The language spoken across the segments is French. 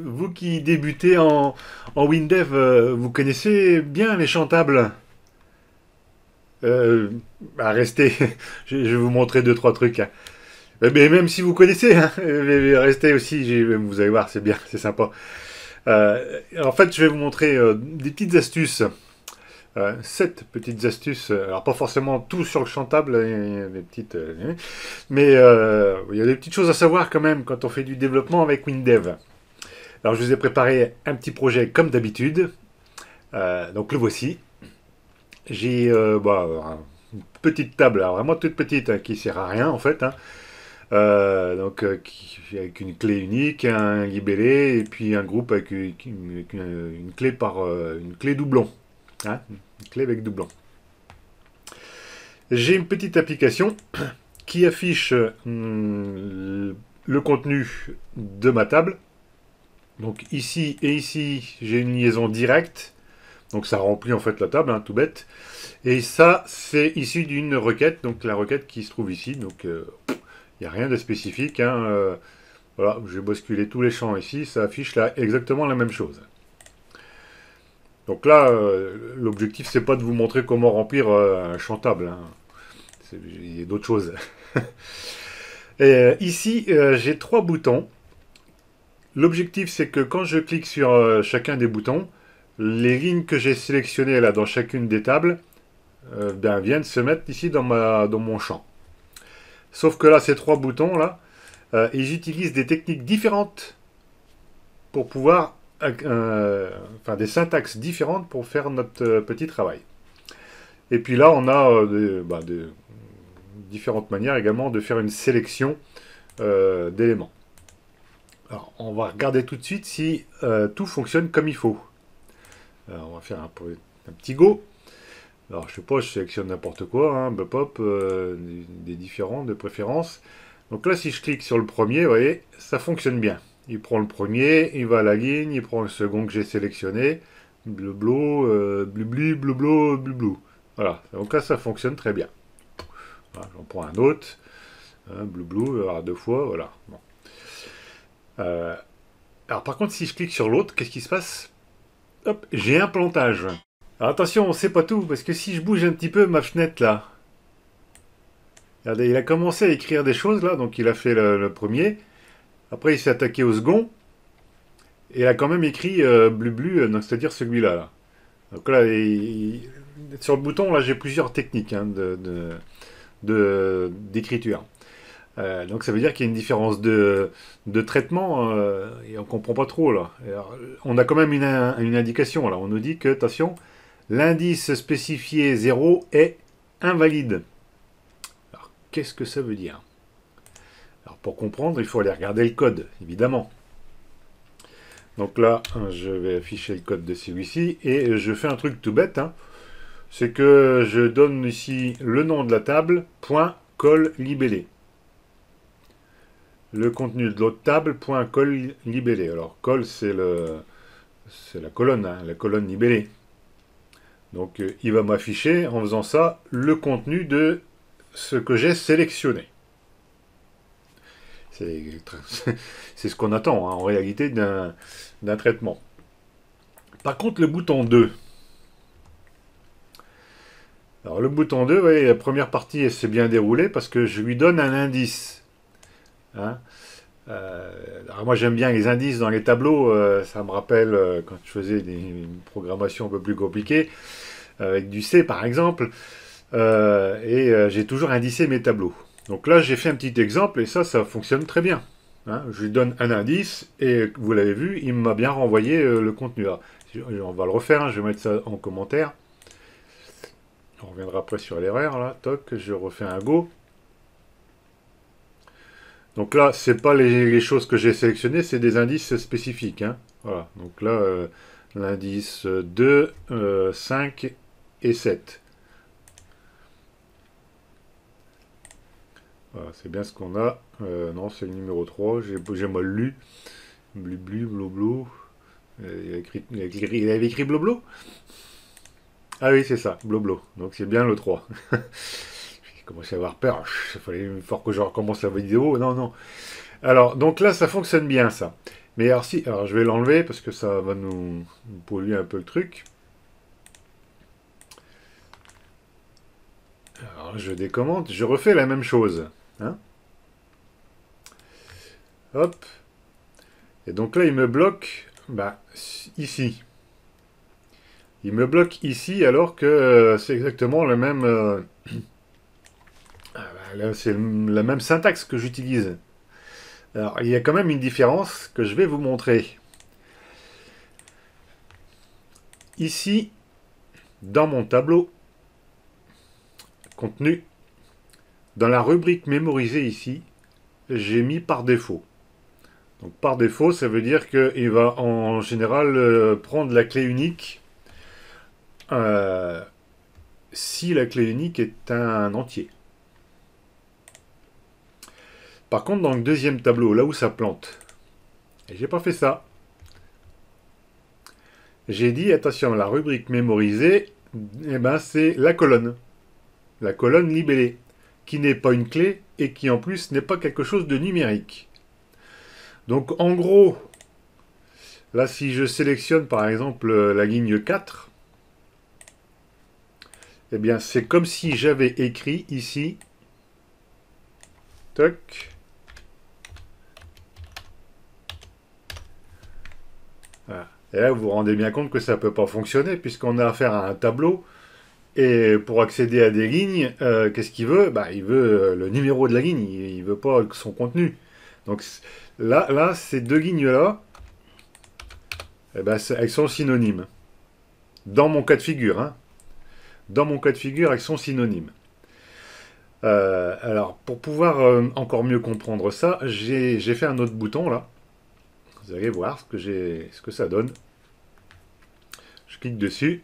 Vous qui débutez en WinDev, vous connaissez bien les chantables. Euh, Restez, je vais vous montrer deux, trois trucs, hein. Mais même si vous connaissez, hein, mais restez aussi, vous allez voir, c'est bien, c'est sympa. En fait, je vais vous montrer des petites astuces. 7 petites astuces. Alors, pas forcément tout sur le chantable, il y a des petites, mais il y a des petites choses à savoir quand même quand on fait du développement avec WinDev. Alors, je vous ai préparé un petit projet comme d'habitude. Donc, le voici. J'ai une petite table, alors vraiment toute petite, hein, qui sert à rien en fait, hein. Avec une clé unique, un libellé et puis un groupe avec une clé une clé doublon, hein, une clé avec doublon. J'ai une petite application qui affiche le contenu de ma table. Donc ici et ici, j'ai une liaison directe. Donc ça remplit en fait la table, hein, tout bête. Et ça, c'est issu d'une requête, donc la requête qui se trouve ici. Donc il n'y a rien de spécifique, hein. Voilà, j'ai basculé tous les champs ici, ça affiche là exactement la même chose. Donc là, l'objectif, c'est pas de vous montrer comment remplir un chantable, hein. Il y a d'autres choses. Et ici, j'ai trois boutons. L'objectif, c'est que quand je clique sur chacun des boutons, les lignes que j'ai sélectionnées là dans chacune des tables viennent se mettre ici dans mon champ. Sauf que là, ces trois boutons là, ils utilisent des techniques différentes pour pouvoir, enfin des syntaxes différentes pour faire notre petit travail. Et puis là, on a des différentes manières également de faire une sélection d'éléments. Alors, on va regarder tout de suite si tout fonctionne comme il faut. Alors, on va faire un petit go. Alors, je sais pas, je sélectionne n'importe quoi, hein, pop, des différents de préférence. Donc là, si je clique sur le premier, vous voyez, ça fonctionne bien. Il prend le premier, il va à la ligne, il prend le second que j'ai sélectionné. Bleu, bleu, bleu, bleu, bleu, bleu. Voilà, donc là, ça fonctionne très bien. Voilà, j'en prends un autre. Hein, bleu, bleu, alors deux fois, voilà. Bon. Euh, alors par contre, si je clique sur l'autre, qu'est-ce qui se passe? Hop, j'ai un plantage. Alors attention, c'est pas tout, parce que si je bouge un petit peu ma fenêtre là, regardez, il a commencé à écrire des choses là, donc il a fait le premier. Après, il s'est attaqué au second, et il a quand même écrit Blu Blu, c'est-à-dire celui-là. Là. Donc là, sur le bouton, là, j'ai plusieurs techniques, hein, d'écriture. Donc ça veut dire qu'il y a une différence de traitement et on comprend pas trop là. Alors, on a quand même une indication là. On nous dit que, attention, l'indice spécifié 0 est invalide. Alors qu'est-ce que ça veut dire? Alors pour comprendre, il faut aller regarder le code, évidemment. Donc là, je vais afficher le code de celui-ci et je fais un truc tout bête, hein. C'est que je donne ici le nom de la table, point col libellé. Le contenu de l'autre table, point col libellé. Alors col, c'est la colonne, hein, la colonne libellée. Donc il va m'afficher en faisant ça le contenu de ce que j'ai sélectionné. C'est ce qu'on attend, hein, en réalité d'un traitement. Par contre, le bouton 2. Alors le bouton 2, ouais, la première partie s'est bien déroulée parce que je lui donne un indice. Hein. Alors moi j'aime bien les indices dans les tableaux, ça me rappelle quand je faisais une programmation un peu plus compliquée, avec du C par exemple, j'ai toujours indicé mes tableaux. Donc là j'ai fait un petit exemple et ça fonctionne très bien. Hein. Je lui donne un indice et vous l'avez vu, il m'a bien renvoyé le contenu. Alors, on va le refaire, hein, je vais mettre ça en commentaire. On reviendra après sur l'erreur, là, toc, je refais un go. Donc là, c'est pas les choses que j'ai sélectionnées, c'est des indices spécifiques, hein. Voilà, donc là, l'indice 2, 5 et 7. Voilà, c'est bien ce qu'on a. Non, c'est le numéro 3, j'ai mal lu. Blu, blu, blo, blo. Il avait écrit bloblo. Ah oui, c'est ça, bloblo. Donc c'est bien le 3. J'ai commencé à avoir peur. Il fallait fort que je recommence la vidéo. Non, non. Alors, donc là, ça fonctionne bien, ça. Mais alors, si, alors je vais l'enlever parce que ça va nous polluer un peu le truc. Alors, je décommente, je refais la même chose. Hein. Hop. Et donc là, il me bloque bah, ici. Il me bloque ici alors que c'est exactement le même. C'est la même syntaxe que j'utilise. Alors, il y a quand même une différence que je vais vous montrer. Ici, dans mon tableau contenu, dans la rubrique mémorisée ici, j'ai mis par défaut. Donc par défaut, ça veut dire qu'il va en général prendre la clé unique euh, si la clé unique est un entier. Par contre, dans le deuxième tableau, là où ça plante, et j'ai pas fait ça. J'ai dit, attention, la rubrique mémorisée, eh ben, c'est la colonne libellée, qui n'est pas une clé et qui en plus n'est pas quelque chose de numérique. Donc en gros, là si je sélectionne par exemple la ligne 4, eh bien c'est comme si j'avais écrit ici, toc, voilà. Et là vous vous rendez bien compte que ça ne peut pas fonctionner puisqu'on a affaire à un tableau. Et pour accéder à des lignes, qu'est-ce qu'il veut bah, il veut le numéro de la ligne, il ne veut pas son contenu. Donc là ces deux lignes-là, eh ben, elles sont synonymes. Dans mon cas de figure. Hein. Dans mon cas de figure, elles sont synonymes. Alors, pour pouvoir encore mieux comprendre ça, j'ai fait un autre bouton là. Vous allez voir ce que ça donne. Je clique dessus.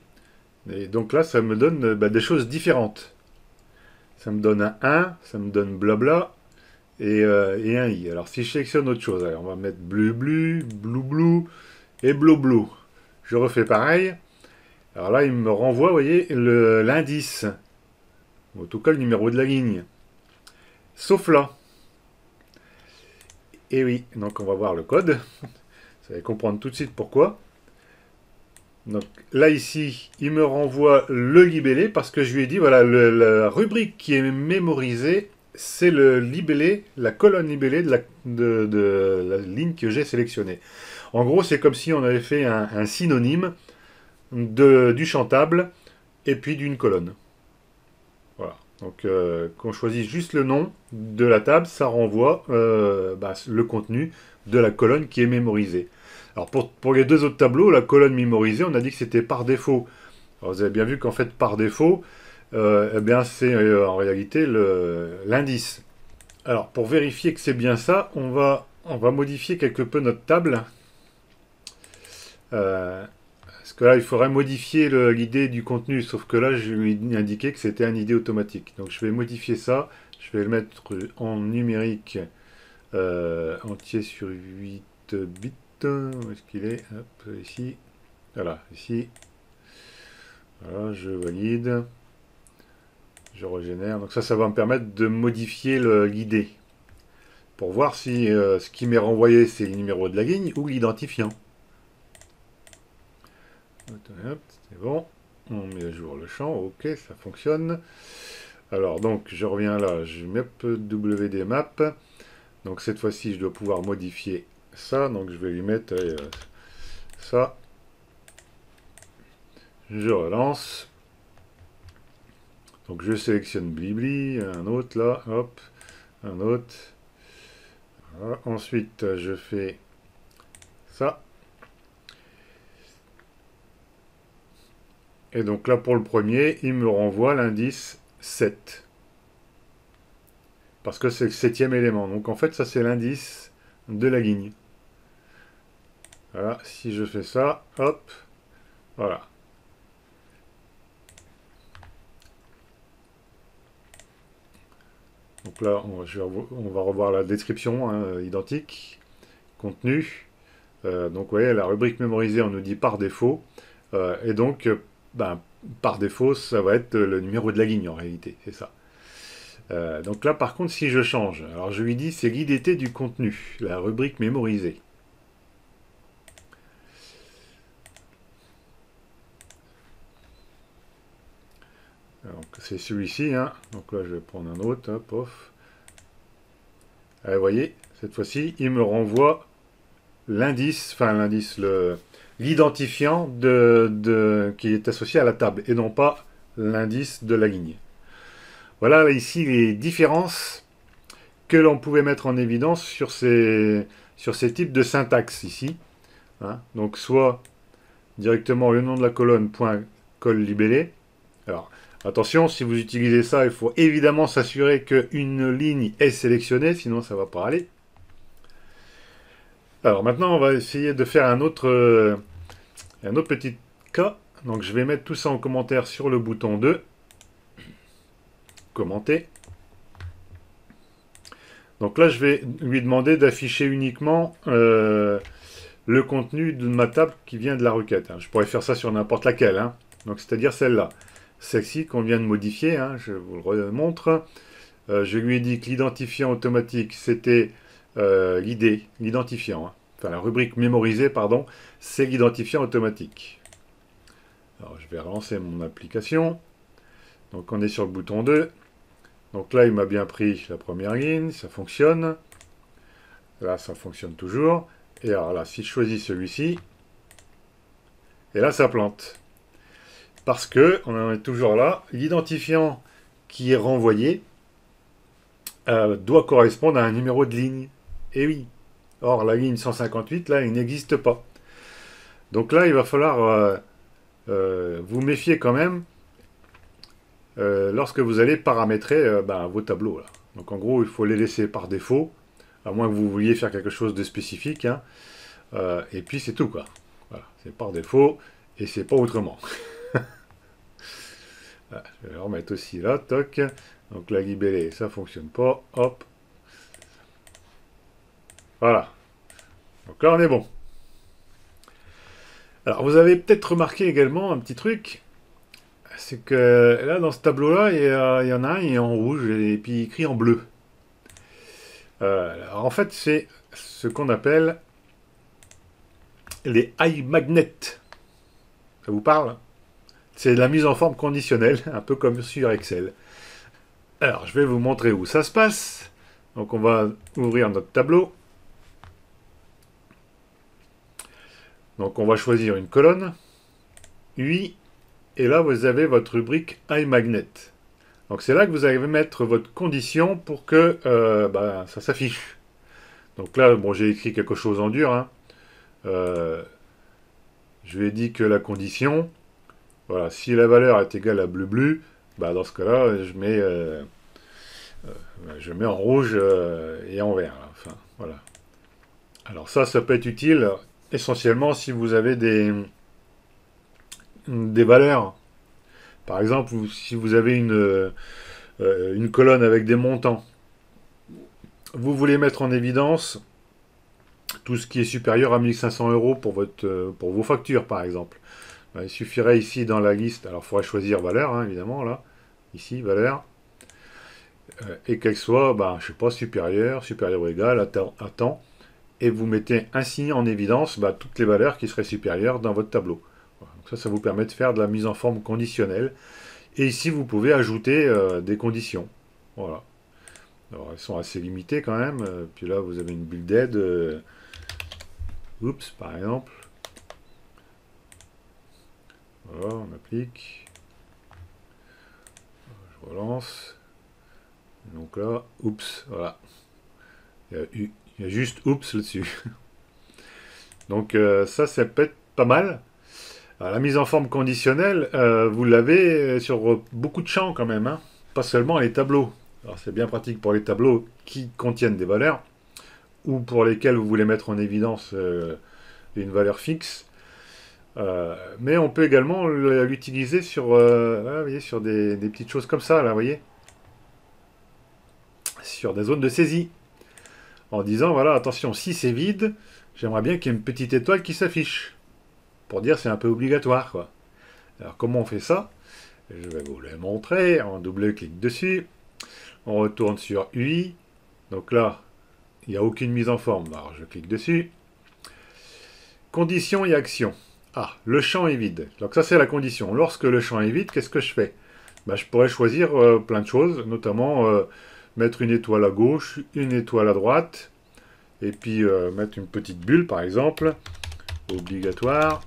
Et donc là, ça me donne des choses différentes. Ça me donne un 1, ça me donne blabla et un i. Alors si je sélectionne autre chose, alors on va mettre bleu bleu, blue blue et bleu bleu. Je refais pareil. Alors là, il me renvoie, vous voyez, l'indice. En tout cas, le numéro de la ligne. Sauf là. Et oui, donc on va voir le code. Vous allez comprendre tout de suite pourquoi. Donc là, ici, il me renvoie le libellé parce que je lui ai dit, voilà, la rubrique qui est mémorisée, c'est le libellé, la colonne libellée de la ligne que j'ai sélectionnée. En gros, c'est comme si on avait fait un synonyme du chantable et puis d'une colonne. Voilà. Donc, quand on choisit juste le nom de la table, ça renvoie le contenu de la colonne qui est mémorisée. Alors, pour les deux autres tableaux, la colonne mémorisée, on a dit que c'était par défaut. Alors, vous avez bien vu qu'en fait, par défaut, eh bien, c'est en réalité l'indice. Alors, pour vérifier que c'est bien ça, on va modifier quelque peu notre table. Parce que là, il faudrait modifier l'idée du contenu, sauf que là, je lui ai indiqué que c'était un idée automatique. Donc, je vais modifier ça. Je vais le mettre en numérique entier sur 8 bits. Où est-ce qu'il est? Hop, ici. Voilà, ici. Voilà, je valide. Je régénère. Donc ça va me permettre de modifier l'idée. Pour voir si ce qui m'est renvoyé, c'est le numéro de la ligne ou l'identifiant. C'est bon. On met à jour le champ. Ok, ça fonctionne. Alors, donc, je reviens là. Je mets WD map. Donc, cette fois-ci, je dois pouvoir modifier ça. Donc, je vais lui mettre ça. Je relance. Donc, je sélectionne Blibli. Un autre là. Hop. Un autre. Voilà. Ensuite, je fais ça. Et donc là, pour le premier, il me renvoie l'indice 7. Parce que c'est le 7e élément. Donc en fait, ça c'est l'indice de la ligne. Voilà, si je fais ça, hop, voilà. Donc là, on va revoir la description, hein, identique, contenu. Donc vous voyez, la rubrique mémorisée, on nous dit par défaut. Et donc, par défaut, ça va être le numéro de la ligne en réalité, c'est ça. Donc là, par contre, si je change, alors je lui dis c'est l'IDT du contenu, la rubrique mémorisée. Donc c'est celui-ci, hein. Donc là, je vais prendre un autre, hop, off. Vous voyez, cette fois-ci, il me renvoie l'indice, enfin l'indice, l'identifiant qui est associé à la table, et non pas l'indice de la ligne. Voilà ici les différences que l'on pouvait mettre en évidence sur ces types de syntaxe ici. Hein. Donc soit directement le nom de la colonne, point col libellé. Alors attention, si vous utilisez ça, il faut évidemment s'assurer qu'une ligne est sélectionnée, sinon ça ne va pas aller. Alors maintenant, on va essayer de faire un autre petit cas. Donc je vais mettre tout ça en commentaire sur le bouton 2. Commenter. Donc là, je vais lui demander d'afficher uniquement le contenu de ma table qui vient de la requête. Hein. Je pourrais faire ça sur n'importe laquelle. Hein. Donc c'est-à-dire celle-là. Celle-ci qu'on vient de modifier. Hein. Je vous le remontre. Je lui ai dit que l'identifiant automatique, c'était l'identifiant. Hein. Enfin, la rubrique mémorisée, pardon, c'est l'identifiant automatique. Alors, je vais relancer mon application. Donc, on est sur le bouton 2. Donc là, il m'a bien pris la première ligne, ça fonctionne. Là, ça fonctionne toujours. Et alors là, si je choisis celui-ci, et là, ça plante. Parce que, on en est toujours là, l'identifiant qui est renvoyé doit correspondre à un numéro de ligne. Et oui. Or, la ligne 158, là, il n'existe pas. Donc là, il va falloir vous méfier quand même lorsque vous allez paramétrer vos tableaux. Là. Donc en gros, il faut les laisser par défaut, à moins que vous vouliez faire quelque chose de spécifique. Hein. Et puis c'est tout, quoi. Voilà, c'est par défaut, et c'est pas autrement. Voilà, je vais le remettre aussi là, toc. Donc la libellée, ça fonctionne pas. Hop. Voilà. Donc là, on est bon. Alors, vous avez peut-être remarqué également un petit truc. C'est que là, dans ce tableau-là, il y en a un, il est en rouge et puis écrit en bleu. Alors, en fait, c'est ce qu'on appelle les high magnets. Ça vous parle? C'est de la mise en forme conditionnelle, un peu comme sur Excel. Alors, je vais vous montrer où ça se passe. Donc, on va ouvrir notre tableau. Donc, on va choisir une colonne. UI. Et là, vous avez votre rubrique iMagnet. Donc, c'est là que vous allez mettre votre condition pour que ça s'affiche. Donc là, bon, j'ai écrit quelque chose en dur. Hein. Je lui ai dit que la condition, voilà, si la valeur est égale à bleu-bleu, dans ce cas-là, je mets en rouge et en vert. Là. Enfin, voilà. Alors ça peut être utile essentiellement si vous avez des valeurs. Par exemple, si vous avez une colonne avec des montants, vous voulez mettre en évidence tout ce qui est supérieur à 1500 € pour vos factures, par exemple. Il suffirait ici dans la liste, alors il faudrait choisir valeur, hein, évidemment, là, ici, valeur, et qu'elle soit, je ne sais pas, supérieure ou égale à temps, et vous mettez ainsi en évidence toutes les valeurs qui seraient supérieures dans votre tableau. Donc ça vous permet de faire de la mise en forme conditionnelle. Et ici, vous pouvez ajouter des conditions. Voilà. Alors, elles sont assez limitées quand même. Puis là, vous avez une bulle d'aide. Oups, par exemple. Voilà, on applique. Je relance. Donc là, oups, voilà. Il y a juste oups là-dessus. Donc ça peut être pas mal. Alors, la mise en forme conditionnelle, vous l'avez sur beaucoup de champs quand même, hein. Pas seulement les tableaux. Alors c'est bien pratique pour les tableaux qui contiennent des valeurs, ou pour lesquels vous voulez mettre en évidence une valeur fixe. Mais on peut également l'utiliser sur, vous voyez, sur des petites choses comme ça, là, vous voyez, sur des zones de saisie. En disant, voilà, attention, si c'est vide, j'aimerais bien qu'il y ait une petite étoile qui s'affiche. Pour dire c'est un peu obligatoire, quoi. Alors comment on fait ça? Je vais vous le montrer en double-clic dessus. On retourne sur UI. Donc là, il n'y a aucune mise en forme. Alors je clique dessus. Conditions et actions. Ah, le champ est vide. Donc ça c'est la condition. Lorsque le champ est vide, qu'est-ce que je fais? Je pourrais choisir plein de choses, notamment mettre une étoile à gauche, une étoile à droite, et puis mettre une petite bulle par exemple, obligatoire.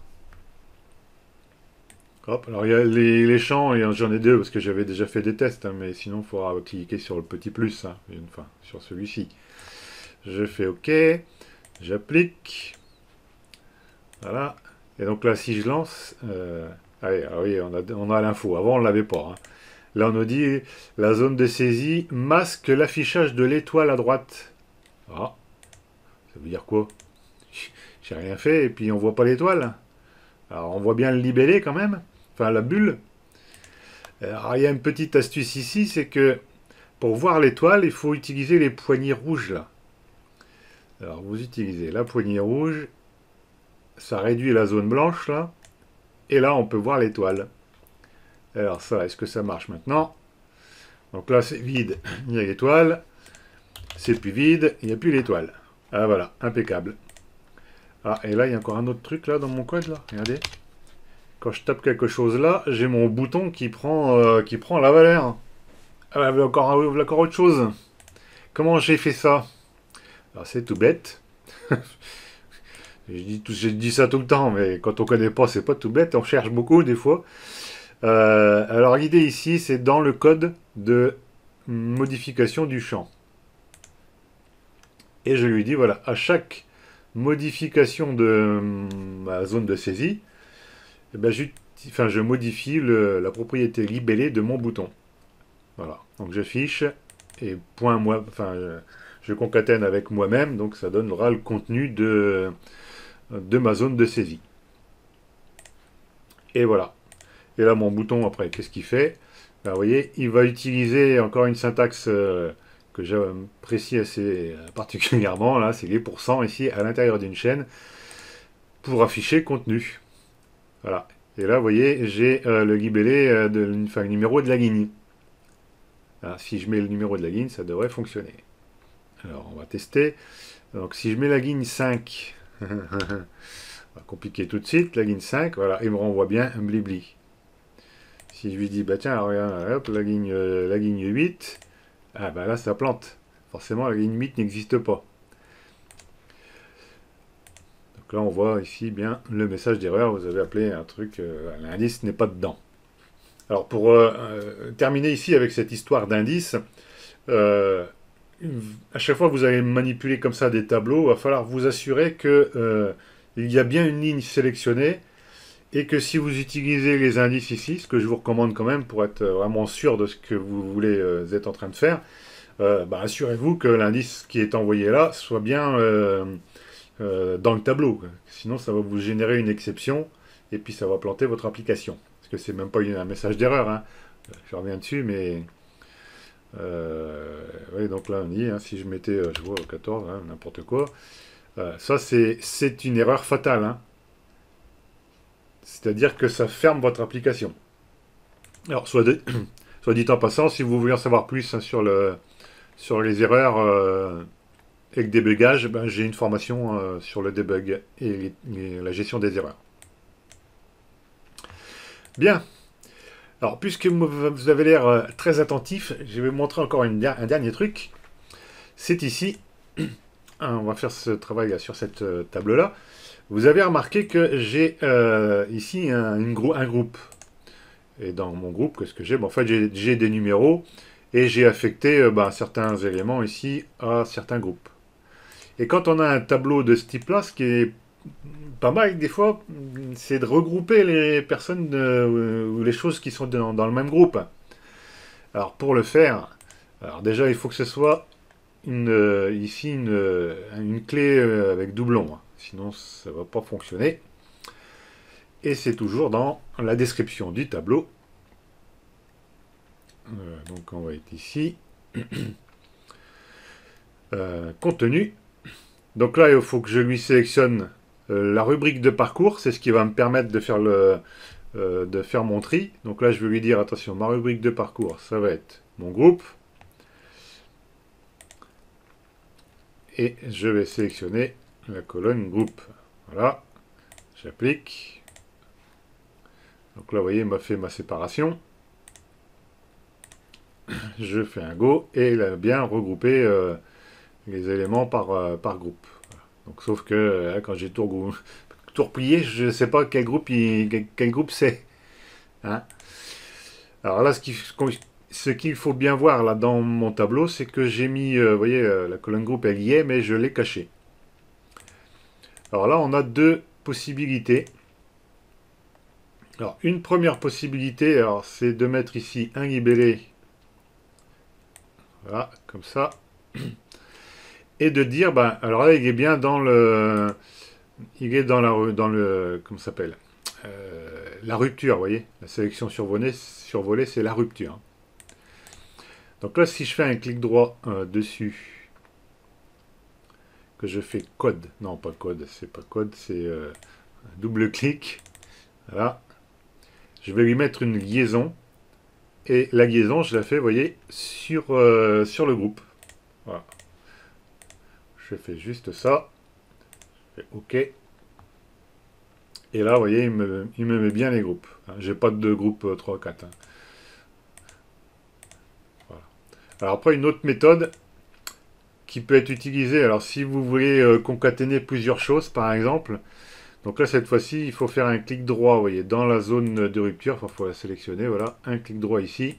Hop, alors il y a les champs, j'en ai deux parce que j'avais déjà fait des tests, hein, mais sinon il faudra cliquer sur le petit plus, hein, enfin sur celui-ci. Je fais OK, j'applique, voilà, et donc là si je lance, allez, ah oui, on a l'info, avant on ne l'avait pas, hein. Là on nous dit la zone de saisie masque l'affichage de l'étoile à droite. Ah, ça veut dire quoi? J'ai rien fait et puis on voit pas l'étoile. Alors on voit bien le libellé quand même, enfin la bulle. Alors il y a une petite astuce ici, c'est que pour voir l'étoile, il faut utiliser les poignées rouges là. Alors vous utilisez la poignée rouge, ça réduit la zone blanche là, et là on peut voir l'étoile. Alors ça, est-ce que ça marche maintenant? Donc là c'est vide, il y a l'étoile, c'est plus vide, il n'y a plus l'étoile. Ah voilà, impeccable. Ah, et là il y a encore un autre truc là dans mon code là, regardez. Quand je tape quelque chose là, j'ai mon bouton qui prend la valeur. Ah, il y a encore autre chose. Comment j'ai fait ça? Alors c'est tout bête. J'ai dit ça tout le temps, mais quand on connaît pas, c'est pas tout bête. On cherche beaucoup des fois. Alors l'idée ici, c'est dans le code de modification du champ. Et je lui dis, voilà, à chaque modification de ma zone de saisie, eh ben, je modifie la propriété libellée de mon bouton. Voilà, donc j'affiche et point moi, enfin je concatène avec moi-même, donc ça donnera le contenu de ma zone de saisie. Et voilà. Et là mon bouton après, qu'est-ce qu'il fait? Vous voyez, il va utiliser encore une syntaxe que j'apprécie assez particulièrement, là, c'est les pourcents ici à l'intérieur d'une chaîne pour afficher contenu. Voilà. Et là, vous voyez, j'ai le libellé, le numéro de la ligne. Alors, si je mets le numéro de la ligne, ça devrait fonctionner. Alors, on va tester. Donc, si je mets la ligne 5, on va compliquer tout de suite, la ligne 5, voilà, il me renvoie bien un blibli. Si je lui dis, bah tiens, regarde, hop, la ligne 8, ah bah là, ça plante. Forcément, la ligne 8 n'existe pas. Donc là, on voit ici bien le message d'erreur. Vous avez appelé un truc, l'indice n'est pas dedans. Alors, pour terminer ici avec cette histoire d'indice, à chaque fois que vous allez manipuler comme ça des tableaux, il va falloir vous assurer que il y a bien une ligne sélectionnée et que si vous utilisez les indices ici, ce que je vous recommande quand même pour être vraiment sûr de ce que vous voulez être en train de faire, assurez-vous que l'indice qui est envoyé là soit bien dans le tableau. Sinon, ça va vous générer une exception et puis ça va planter votre application. Parce que c'est même pas un message d'erreur, hein. Je reviens dessus, mais oui, donc là on dit, hein, si je mettais, je vois 14, hein, n'importe quoi, ça c'est une erreur fatale, hein. C'est-à-dire que ça ferme votre application. Alors, soit dit en passant, si vous voulez en savoir plus, hein, sur les erreurs et le débugage, j'ai une formation sur le debug et la gestion des erreurs. Bien. Alors, puisque vous avez l'air très attentif, je vais vous montrer encore un dernier truc. C'est ici. On va faire ce travail là, sur cette table-là. Vous avez remarqué que j'ai ici un groupe. Et dans mon groupe, qu'est-ce que j'ai? En fait, j'ai des numéros et j'ai affecté certains éléments ici à certains groupes. Et quand on a un tableau de ce type-là, ce qui est pas mal des fois, c'est de regrouper les personnes ou les choses qui sont dans le même groupe. Alors pour le faire, alors déjà il faut que ce soit ici une clé avec doublon, hein. Sinon ça ne va pas fonctionner. Et c'est toujours dans la description du tableau. Donc on va être ici. Contenu. Donc là il faut que je lui sélectionne la rubrique de parcours, c'est ce qui va me permettre de faire mon tri. Donc là, je vais lui dire, attention, ma rubrique de parcours, ça va être mon groupe. et je vais sélectionner la colonne groupe. Voilà, j'applique. Donc là, vous voyez, il m'a fait ma séparation. Je fais un Go et il a bien regroupé les éléments par groupe. Voilà. Donc, sauf que quand j'ai tout replié, je ne sais pas quel groupe, quel groupe c'est. Hein. Alors là, ce qu'il faut bien voir là dans mon tableau, c'est que j'ai mis, vous voyez, la colonne groupe elle y est, mais je l'ai cachée. Alors là, on a deux possibilités. Alors, une première possibilité, alors c'est de mettre ici un libellé, voilà, comme ça, et de dire, ben, alors là, il est bien dans le, dans le, comment ça s'appelle, la rupture, vous voyez, la sélection survolée, c'est la rupture. Donc là, si je fais un clic droit dessus, que je fais code, non pas code, c'est pas code, c'est un double clic, voilà, je vais lui mettre une liaison, et la liaison, je la fais, vous voyez, sur le groupe. Voilà. Je fais juste ça, je fais OK. Et là, vous voyez, il me met bien les groupes. Hein, j'ai pas de groupe 3, 4. Hein. Voilà. Alors après, une autre méthode qui peut être utilisée, alors si vous voulez concaténer plusieurs choses, par exemple, donc là, cette fois-ci, il faut faire un clic droit, vous voyez, dans la zone de rupture, il faut la sélectionner, voilà, un clic droit ici.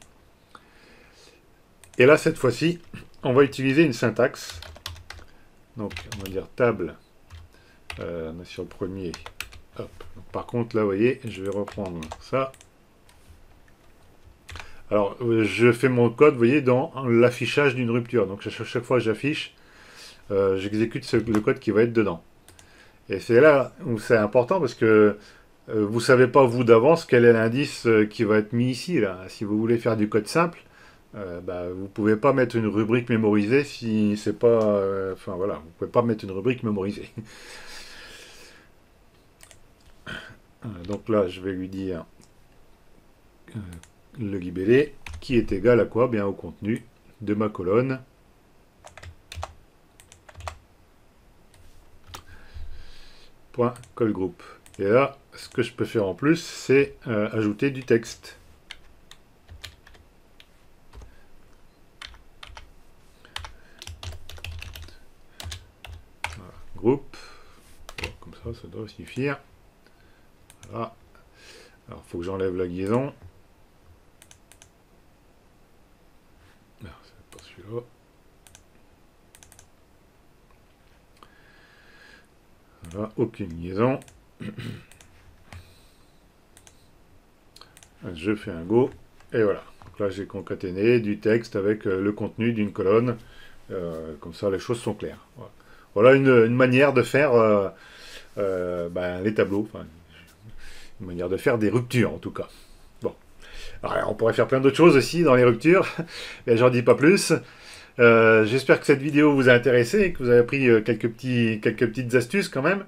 Et là, cette fois-ci, on va utiliser une syntaxe. Donc, on va dire table, on est sur le premier. Hop. Donc, par contre, là, vous voyez, je vais reprendre ça. Alors, je fais mon code, vous voyez, dans l'affichage d'une rupture. Donc, chaque fois que j'affiche, j'exécute le code qui va être dedans. Et c'est là où c'est important parce que vous ne savez pas, vous, d'avance, quel est l'indice qui va être mis ici. Là. Si vous voulez faire du code simple, bah, vous ne pouvez pas mettre une rubrique mémorisée si c'est pas... Enfin, voilà, vous ne pouvez pas mettre une rubrique mémorisée. Donc là, je vais lui dire le libellé qui est égal à quoi? Bien au contenu de ma colonne. Point call group. Et là, ce que je peux faire en plus, c'est ajouter du texte. Voilà, groupe. Bon, comme ça doit suffire. Voilà. Alors, il faut que j'enlève la liaison. Non, c'est pas celui-là. Voilà, aucune liaison. Je fais un go. Et voilà. Donc là, j'ai concaténé du texte avec le contenu d'une colonne. Comme ça, les choses sont claires. Voilà, voilà une manière de faire ben, les tableaux. Enfin, une manière de faire des ruptures, en tout cas. Bon. Alors, on pourrait faire plein d'autres choses aussi dans les ruptures. Mais j'en dis pas plus. J'espère que cette vidéo vous a intéressé et que vous avez appris quelques petites astuces quand même.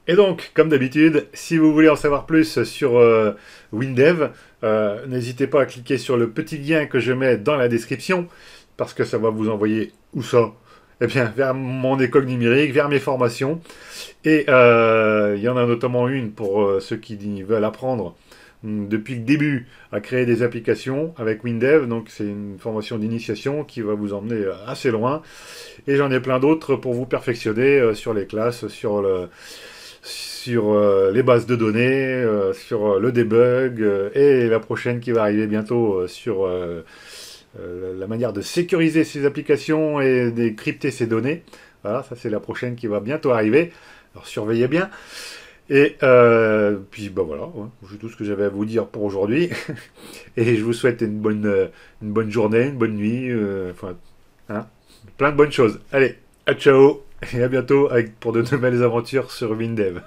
Et donc, comme d'habitude, si vous voulez en savoir plus sur WinDev, n'hésitez pas à cliquer sur le petit lien que je mets dans la description, parce que ça va vous envoyer, où ça? Eh bien, vers mon école numérique, vers mes formations. Et il y en a notamment une pour ceux qui veulent apprendre depuis le début à créer des applications avec WinDev. Donc c'est une formation d'initiation qui va vous emmener assez loin. Et j'en ai plein d'autres pour vous perfectionner sur les classes, sur les bases de données, sur le debug, et la prochaine qui va arriver bientôt sur la manière de sécuriser ces applications et de crypter ces données. Voilà, ça c'est la prochaine qui va bientôt arriver. Alors surveillez bien. Et puis bah voilà, ouais, c'est tout ce que j'avais à vous dire pour aujourd'hui. Et je vous souhaite une bonne journée, une bonne nuit, enfin, hein, plein de bonnes choses. Allez, à ciao et à bientôt pour de nouvelles aventures sur WinDev.